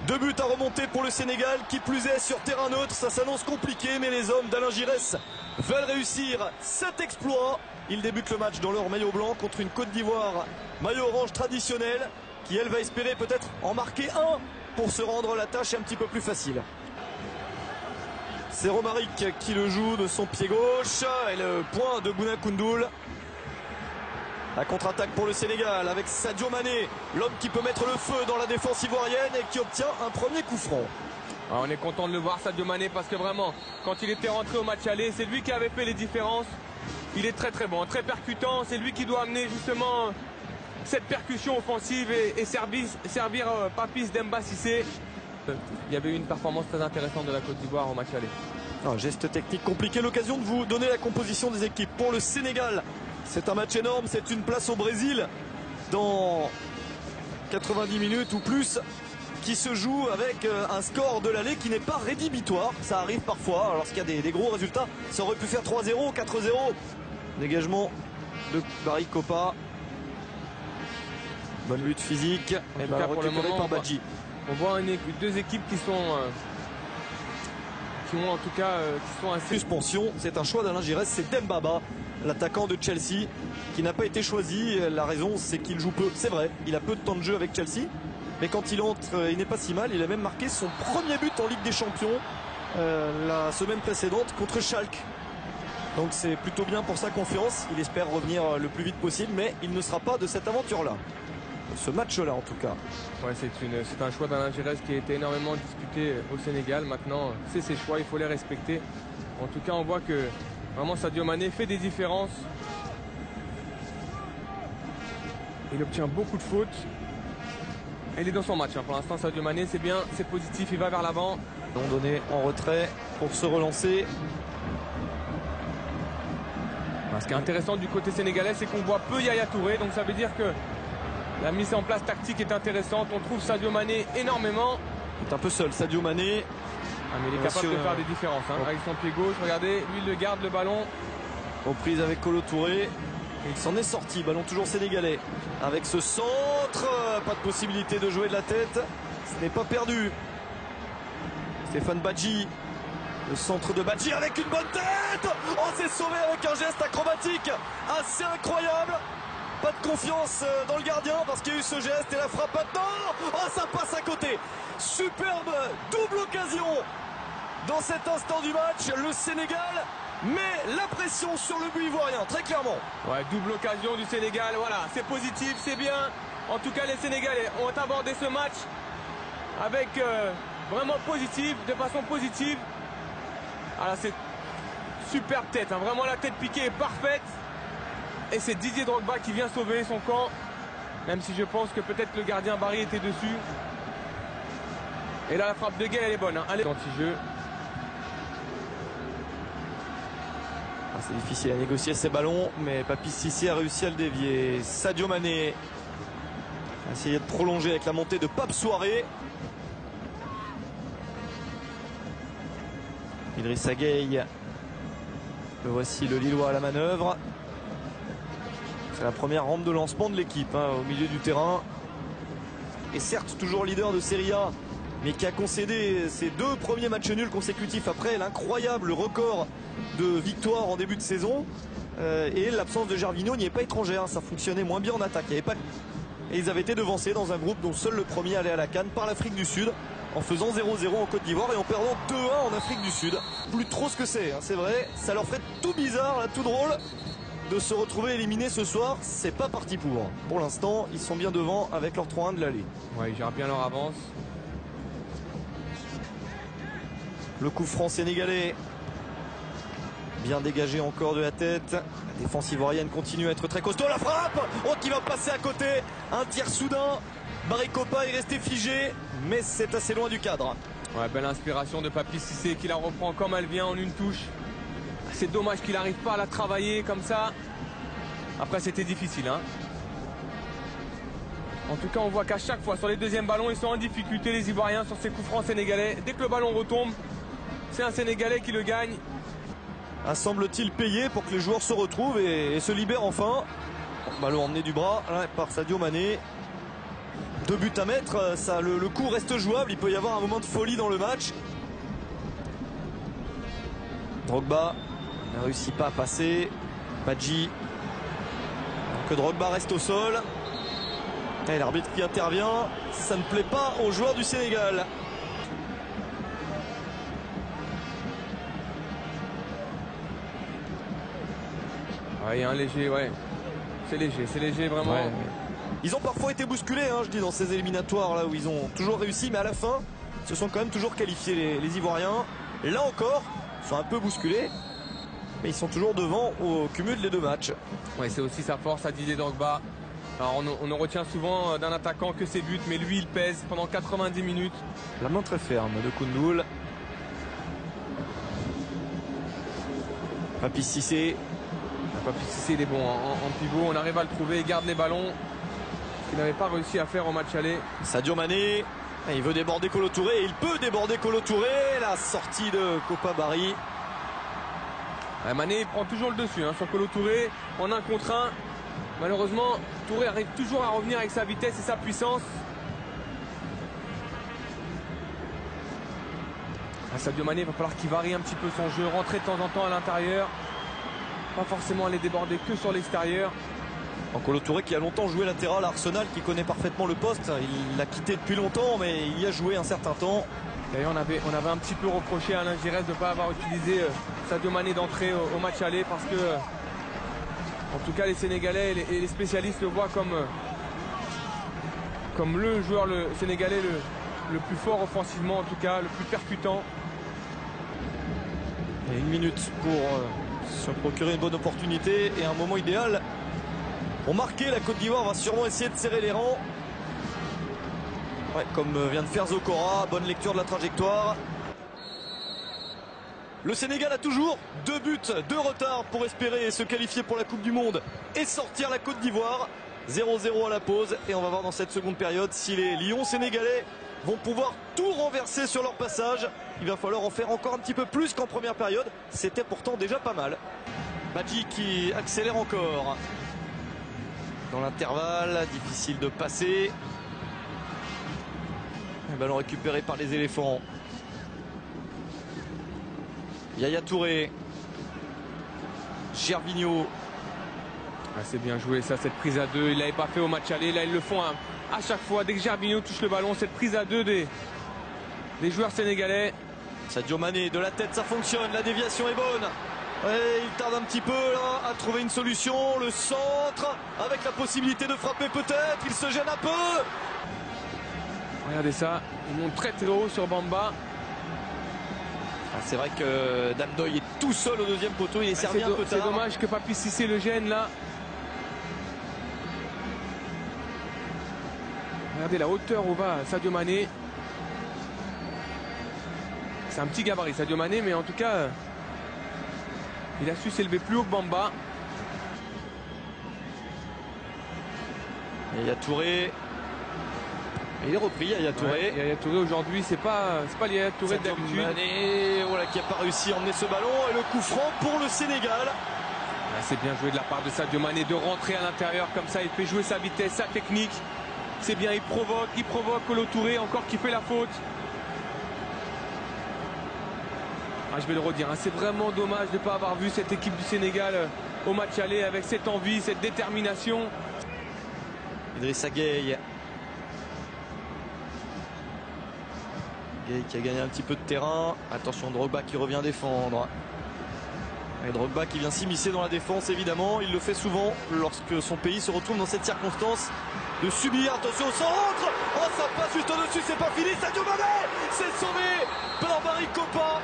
2 buts à remonter pour le Sénégal, qui plus est sur terrain neutre. Ça s'annonce compliqué, mais les hommes d'Alain Giresse veulent réussir cet exploit. Ils débutent le match dans leur maillot blanc contre une Côte d'Ivoire maillot orange traditionnel, qui elle va espérer peut-être en marquer un pour se rendre la tâche un petit peu plus facile. C'est Romaric qui le joue de son pied gauche, et le point de Bouna Koundoul. La contre-attaque pour le Sénégal avec Sadio Mané, l'homme qui peut mettre le feu dans la défense ivoirienne et qui obtient un premier coup franc. Ah, on est content de le voir, Sadio Mané, parce que vraiment, quand il était rentré au match aller, c'est lui qui avait fait les différences. Il est très très bon, très percutant, c'est lui qui doit amener justement cette percussion offensive et servir Papis Demba Cissé. Il y avait eu une performance très intéressante de la Côte d'Ivoire au match aller. Un geste technique compliqué, l'occasion de vous donner la composition des équipes. Pour le Sénégal, c'est un match énorme, c'est une place au Brésil dans 90 minutes ou plus, qui se joue avec un score de l'aller qui n'est pas rédhibitoire. Ça arrive parfois, lorsqu'il y a des gros résultats. Ça aurait pu faire 3-0, 4-0. Dégagement de Barry Kopa. Bonne lutte physique. Et ben récupéré par Badji. On voit deux équipes qui sont assez... Suspension, c'est un choix d'Alain Giresse, c'est Dembaba, l'attaquant de Chelsea, qui n'a pas été choisi. La raison, c'est qu'il joue peu. C'est vrai, il a peu de temps de jeu avec Chelsea, mais quand il entre, il n'est pas si mal. Il a même marqué son premier but en Ligue des Champions la semaine précédente contre Schalke. Donc c'est plutôt bien pour sa confiance. Il espère revenir le plus vite possible, mais il ne sera pas de cette aventure-là. Ce match-là, en tout cas. Ouais, c'est un choix d'Alain Giresse qui a été énormément discuté au Sénégal. Maintenant, c'est ses choix, il faut les respecter. En tout cas, on voit que vraiment Sadio Mané fait des différences. Il obtient beaucoup de fautes. Et il est dans son match. Pour l'instant, Sadio Mané, c'est bien, c'est positif, il va vers l'avant. On donné en retrait pour se relancer. Ce qui est intéressant du côté sénégalais, c'est qu'on voit peu Yaya Touré. Donc ça veut dire que la mise en place tactique est intéressante. On trouve Sadio Mané énormément. Il est un peu seul, Sadio Mané. Ah, mais il est capable de faire des différences. Avec son pied gauche, regardez, lui il le garde le ballon. Reprise avec Kolo Touré. Et il s'en est sorti, ballon toujours sénégalais. Avec ce centre, pas de possibilité de jouer de la tête. Ce n'est pas perdu. Stéphane Badji. Le centre de Badji avec une bonne tête. Oh, c'est sauvé avec un geste acrobatique assez incroyable. Pas de confiance dans le gardien parce qu'il y a eu ce geste et la frappe maintenant. Oh, ça passe à côté. Superbe double occasion dans cet instant du match. Le Sénégal met la pression sur le but ivoirien, très clairement. Ouais, double occasion du Sénégal, voilà, c'est positif, c'est bien. En tout cas, les Sénégalais ont abordé ce match avec vraiment positif, de façon positive. Alors c'est superbe tête, hein. Vraiment la tête piquée est parfaite. Et c'est Didier Drogba qui vient sauver son camp. Même si je pense que peut-être le gardien Barry était dessus. Et là la frappe de Gueye elle est bonne, hein. Allez, anti-jeu. C'est difficile à négocier ces ballons, mais Papis Cissé a réussi à le dévier. Sadio Mané a essayé de prolonger avec la montée de Pape Souaré. Idrissa Gueye. Le voici, le Lillois à la manœuvre. C'est la première rampe de lancement de l'équipe, hein, au milieu du terrain. Et certes, toujours leader de Serie A, mais qui a concédé ses 2 premiers matchs nuls consécutifs après l'incroyable record de victoires en début de saison. Et l'absence de Gervinho n'y est pas étrangère, hein, ça fonctionnait moins bien en attaque. Il y avait pas... Et ils avaient été devancés dans un groupe dont seul le premier allait à la CAN par l'Afrique du Sud, en faisant 0-0 en Côte d'Ivoire et en perdant 2-1 en Afrique du Sud. Plus trop ce que c'est, hein, c'est vrai, ça leur ferait tout bizarre, là, tout drôle de se retrouver éliminés ce soir. C'est pas parti pour. Pour l'instant, ils sont bien devant avec leur 3-1 de l'aller. Ouais, ils gèrent bien leur avance. Le coup franc sénégalais. Bien dégagé encore de la tête. La défense ivoirienne continue à être très costaud. La frappe, oh, qui va passer à côté. Un tir soudain. Barry Kopa est resté figé, mais c'est assez loin du cadre. Ouais, belle inspiration de Papis Cissé qui la reprend comme elle vient en une touche. C'est dommage qu'il n'arrive pas à la travailler comme ça. Après, c'était difficile, hein. En tout cas, on voit qu'à chaque fois, sur les deuxièmes ballons, ils sont en difficulté, les Ivoiriens, sur ces coups francs sénégalais. Dès que le ballon retombe, c'est un Sénégalais qui le gagne. Semble-t-il payé pour que les joueurs se retrouvent et se libèrent enfin. Ballon emmené du bras là, par Sadio Mané. 2 buts à mettre, ça, le coup reste jouable. Il peut y avoir un moment de folie dans le match. Drogba ne réussit pas à passer. Badji. Que Drogba reste au sol. Et l'arbitre qui intervient. Ça ne plaît pas aux joueurs du Sénégal. Il y a un léger, ouais. C'est léger vraiment. Ouais. Ils ont parfois été bousculés, hein, je dis, dans ces éliminatoires là où ils ont toujours réussi, mais à la fin, ils se sont quand même toujours qualifiés les Ivoiriens. Là encore, ils sont un peu bousculés, mais ils sont toujours devant au cumul des 2 matchs. Ouais, c'est aussi sa force à Didier Drogba. Alors on ne retient souvent d'un attaquant que ses buts, mais lui il pèse pendant 90 minutes. La main très ferme de Koundoul. Papis Cissé. Papis Cissé il est bon en pivot, on arrive à le trouver, il garde les ballons. Ce qu'il n'avait pas réussi à faire au match aller. Sadio Mané, il veut déborder Kolo Touré, et il peut déborder Kolo Touré. La sortie de Kopa Barry. Mané il prend toujours le dessus sur Kolo Touré en 1 contre 1. Malheureusement, Touré arrive toujours à revenir avec sa vitesse et sa puissance. Sadio Mané, il va falloir qu'il varie un petit peu son jeu, rentrer de temps en temps à l'intérieur. Pas forcément aller déborder que sur l'extérieur. Kolo Touré qui a longtemps joué latéral à Arsenal, qui connaît parfaitement le poste. Il l'a quitté depuis longtemps, mais il y a joué un certain temps. D'ailleurs, on avait un petit peu reproché à Alain Giresse de ne pas avoir utilisé Sadio Mané d'entrée au match aller parce que, en tout cas, les Sénégalais et les spécialistes le voient comme le joueur sénégalais le plus fort offensivement, en tout cas, le plus percutant. Il y a 1 minute pour se procurer une bonne opportunité et un moment idéal pour marquer. La Côte d'Ivoire va sûrement essayer de serrer les rangs. Ouais, comme vient de faire Zokora, bonne lecture de la trajectoire. Le Sénégal a toujours 2 buts de retard pour espérer se qualifier pour la Coupe du Monde et sortir la Côte d'Ivoire. 0-0 à la pause et on va voir dans cette seconde période si les Lions sénégalais vont pouvoir tout renverser sur leur passage. Il va falloir en faire encore un petit peu plus qu'en première période. C'était pourtant déjà pas mal. Badji qui accélère encore. Dans l'intervalle, difficile de passer. Le ballon récupéré par les éléphants. Yaya Touré. Gervinho. C'est bien joué ça, cette prise à 2. Il l'avait pas fait au match aller. Là, ils le font à chaque fois. Dès que Gervinho touche le ballon, cette prise à 2 des joueurs sénégalais. Sadio Mané, de la tête, ça fonctionne. La déviation est bonne. Ouais, il tarde un petit peu là, à trouver une solution. Le centre, avec la possibilité de frapper peut-être. Il se gêne un peu. Regardez ça. Il monte très très haut sur Bamba. C'est vrai que Damdoy est tout seul au 2e poteau. Il est servi un peu tard. C'est dommage que Papis Cissé le gêne là. Regardez la hauteur où va Sadio Mané. C'est un petit gabarit Sadio Mané, mais en tout cas, il a su s'élever plus haut que Bamba. Et Yaya Touré. Il est repris, Yaya Touré. Ouais, Yaya Touré aujourd'hui, c'est pas Yaya Touré d'habitude. Voilà, qui n'a pas réussi à emmener ce ballon. Et le coup franc pour le Sénégal. C'est bien joué de la part de Sadio Mané de rentrer à l'intérieur comme ça. Il fait jouer sa vitesse, sa technique. C'est bien, il provoque Kolo Touré encore qui fait la faute. Je vais le redire, c'est vraiment dommage de ne pas avoir vu cette équipe du Sénégal au match aller avec cette envie, cette détermination. Idrissa Gueye. Gueye qui a gagné un petit peu de terrain. Attention, Drogba qui revient défendre. Et Drogba qui vient s'immiscer dans la défense, évidemment. Il le fait souvent lorsque son pays se retrouve dans cette circonstance de subir. Attention au centre. Oh, ça passe juste au-dessus, c'est pas fini. Sadio Mané, c'est sauvé par Barry Kopa.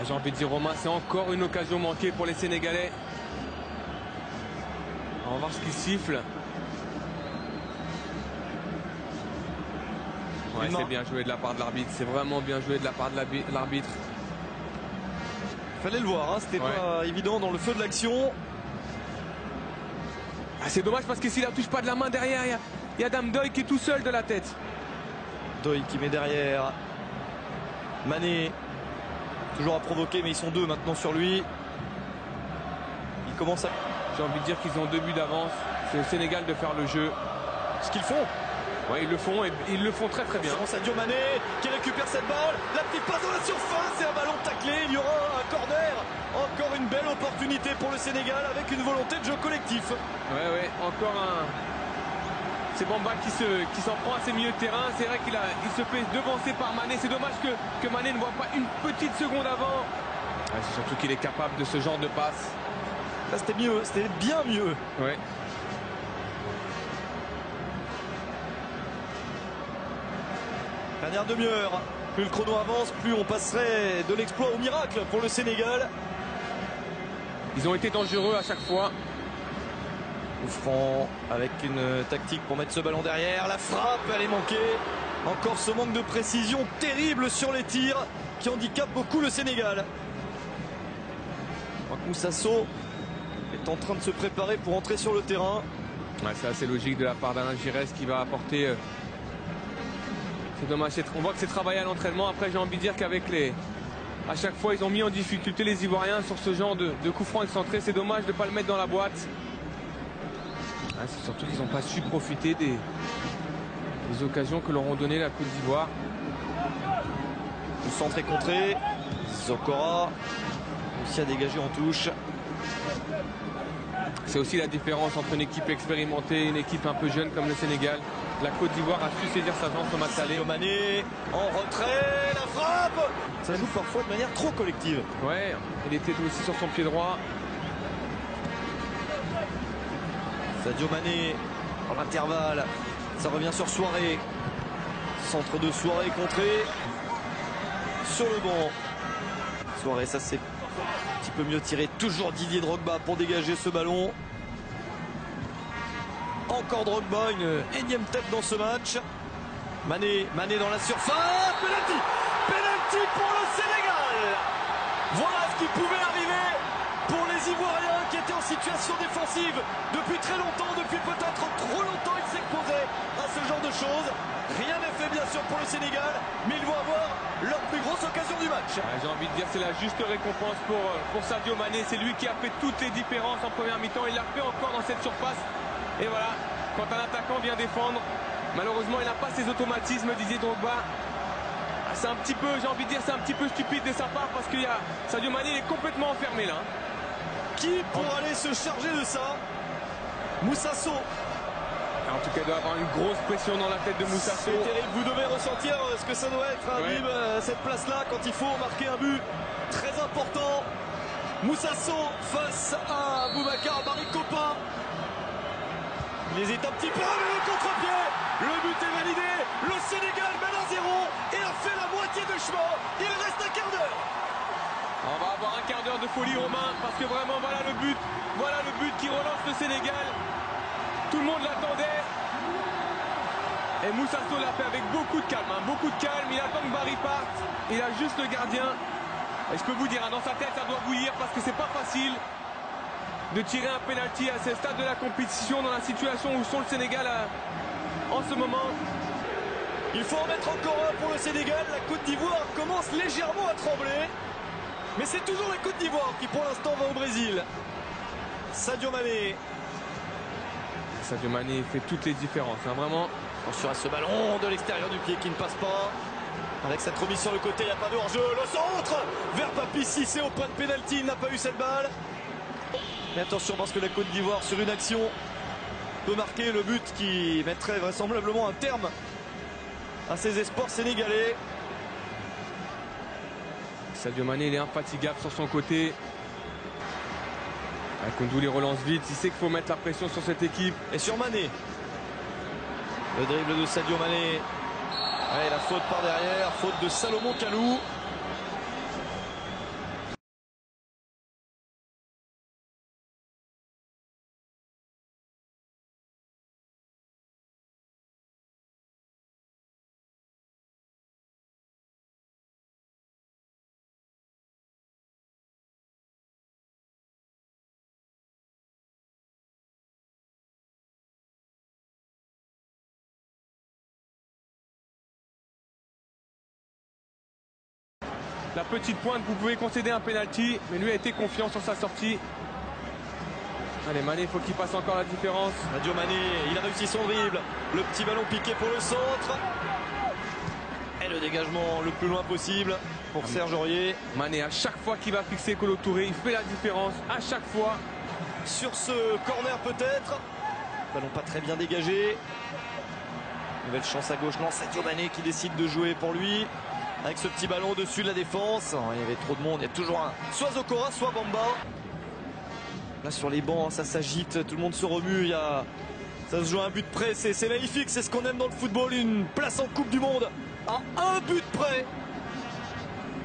J'ai envie de dire, Romain, c'est encore une occasion manquée pour les Sénégalais. On va voir ce qu'ils sifflent. Ouais, c'est bien joué de la part de l'arbitre. C'est vraiment bien joué de la part de l'arbitre. Fallait le voir, hein, c'était pas évident dans le feu de l'action. C'est dommage parce que s'il la touche pas de la main derrière, il y a Damdoy qui est tout seul de la tête. Doy qui met derrière. Mané. Toujours à provoquer, mais ils sont 2 maintenant sur lui. Il commence à... J'ai envie de dire qu'ils ont 2 buts d'avance. C'est au Sénégal de faire le jeu. Ce qu'ils font. Ouais, ils le font très très bien. Sadio Mané qui récupère cette balle, la petite passe dans la surface et un ballon taclé, il y aura un corner. Encore une belle opportunité pour le Sénégal avec une volonté de jeu collectif. Ouais, encore un... C'est Bamba qui s'en prend à ses milieux de terrain. C'est vrai qu'il se fait devancer par Mané. C'est dommage que Mané ne voit pas une petite seconde avant. Ouais, c'est surtout qu'il est capable de ce genre de passe. Là c'était mieux, c'était bien mieux. Ouais. Dernière demi-heure, plus le chrono avance, plus on passerait de l'exploit au miracle pour le Sénégal. Ils ont été dangereux à chaque fois. Franc avec une tactique pour mettre ce ballon derrière. La frappe, elle est manquée. Encore ce manque de précision terrible sur les tirs qui handicape beaucoup le Sénégal. Moussa Sow est en train de se préparer pour entrer sur le terrain. Ouais, c'est assez logique de la part d'Alain Giresse qui va apporter... C'est dommage, on voit que c'est travaillé à l'entraînement. Après, j'ai envie de dire qu'avec à chaque fois, ils ont mis en difficulté les Ivoiriens sur ce genre de coup franc excentré. C'est dommage de ne pas le mettre dans la boîte. Ah, c'est surtout qu'ils n'ont pas su profiter des occasions que leur ont donné la Côte d'Ivoire. Le centre est contré. Zokora aussi à dégager en touche. C'est aussi la différence entre une équipe expérimentée et une équipe un peu jeune comme le Sénégal. La Côte d'Ivoire a su saisir sa chance au match aller. Sadio Mané en retrait, la frappe. Ça joue parfois de manière trop collective. Ouais, il était aussi sur son pied droit. Sadio Mané en intervalle, ça revient sur Souaré. Centre de Souaré contré sur le banc. Souaré, ça c'est un petit peu mieux tiré. Toujours Didier Drogba pour dégager ce ballon. Encore Drogba, une énième tête dans ce match. Mané dans la surface. Penalty pour le Sénégal. Voilà ce qui pouvait arriver pour les Ivoiriens qui étaient en situation défensive depuis très longtemps, depuis peut-être trop longtemps. Ils s'exposaient à ce genre de choses. Rien n'est fait bien sûr pour le Sénégal, mais ils vont avoir leur plus grosse occasion du match. Ouais, j'ai envie de dire c'est la juste récompense pour Sadio Mané. C'est lui qui a fait toutes les différences en première mi-temps. Il l'a fait encore dans cette surface. Et voilà, quand un attaquant vient défendre, malheureusement il n'a pas ses automatismes, Didier Drogba. C'est un petit peu, j'ai envie de dire, c'est un petit peu stupide de sa part parce que Sadio Mané il est complètement enfermé là. Qui pour aller se charger de ça? Moussa Sow. En tout cas, il doit avoir une grosse pression dans la tête de Moussa Sow. C'est terrible, vous devez ressentir ce que ça doit être, Habib, cette place-là, quand il faut marquer un but très important. Moussa Sow face à Boubacar Barry-Copin. Il hésite un petit peu, mais le contre-pied, le but est validé. Le Sénégal mène à 0 et a fait la moitié de chemin. Il reste un quart d'heure. On va avoir un quart d'heure de folie, Romain, parce que vraiment, voilà le but qui relance le Sénégal. Tout le monde l'attendait. Et Moussa Sow l'a fait avec beaucoup de calme. Beaucoup de calme. Il attend que Barry parte. Il a juste le gardien. Et je peux vous dire, dans sa tête, ça doit bouillir parce que c'est pas facile de tirer un penalty à ce stade de la compétition dans la situation où sont le Sénégal en ce moment. Il faut en mettre encore un pour le Sénégal. La Côte d'Ivoire commence légèrement à trembler. Mais c'est toujours la Côte d'Ivoire qui pour l'instant va au Brésil. Sadio Mané. Sadio Mané fait toutes les différences, vraiment. Attention à ce ballon de l'extérieur du pied qui ne passe pas. Avec cette remise sur le côté, il n'y a pas de hors-jeu. Le centre vers Papi Cissé au point de pénalty. Il n'a pas eu cette balle. Mais attention parce que la Côte d'Ivoire sur une action peut marquer le but qui mettrait vraisemblablement un terme à ses espoirs sénégalais. Sadio Mané, il est infatigable sur son côté. Koundou les relance vite, il sait qu'il faut mettre la pression sur cette équipe. Et sur Mané. Le dribble de Sadio Mané. Ouais, la faute par derrière, faute de Salomon Kalou. La petite pointe, vous pouvez concéder un penalty, mais lui a été confiant sur sa sortie. Allez, Mané, il faut qu'il passe encore la différence. Sadio Mané, il a réussi son dribble. Le petit ballon piqué pour le centre. Et le dégagement le plus loin possible pour Serge Aurier. Mané, à chaque fois qu'il va fixer Kolo Touré, il fait la différence. À chaque fois. Sur ce corner peut-être. Ballon pas très bien dégagé. Nouvelle chance à gauche. Non, Sadio Mané qui décide de jouer pour lui. Avec ce petit ballon au-dessus de la défense. Oh, il y avait trop de monde. Il y a toujours un. Soit Zokora, soit Bamba. Là sur les bancs, ça s'agite. Tout le monde se remue. Ça se joue à un but près. C'est magnifique. C'est ce qu'on aime dans le football. Une place en Coupe du Monde. À un but près.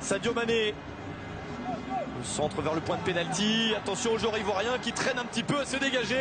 Sadio Mané. Le centre vers le point de pénalty. Attention au joueur ivoirien qui traîne un petit peu à se dégager.